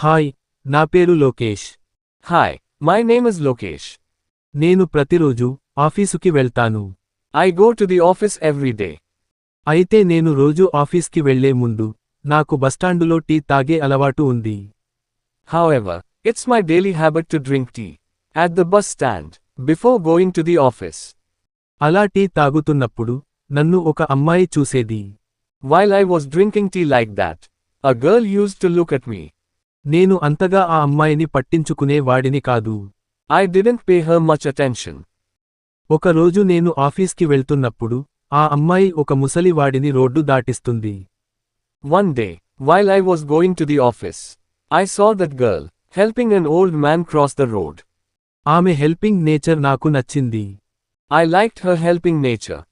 Hi, నా పేరు Lokesh. Hi, my name is Lokesh. నేను ప్రతిరోజు ఆఫీసుకి వెళ్తాను. I go to the office every day. అయితే నేను రోజు ఆఫీస్కి వెళ్లే ముందు నాకు బస్టాండులో టీ తాగే అలవాటు ఉంది. However, it's my daily habit to drink tea at the bus stand before going to the office. అలా టీ తాగుతున్నప్పుడు నన్ను ఒక అమ్మాయి చూసేది. While I was drinking tea like that, a girl used to look at me. నేను అంతగా ఆ అమ్మాయిని పట్టించుకునే వాడిని కాదు. I didn't pay her much attention. ఒక రోజు నేను ఆఫీస్కి వెళ్తున్నప్పుడు ఆ అమ్మాయి ఒక ముసలివాడిని road దాటిస్తుంది. One day, while I was going to the office, I saw that girl helping an old man cross the road. ఆమె హెల్పింగ్ నేచర్ నాకు నచ్చింది. I liked her helping nature.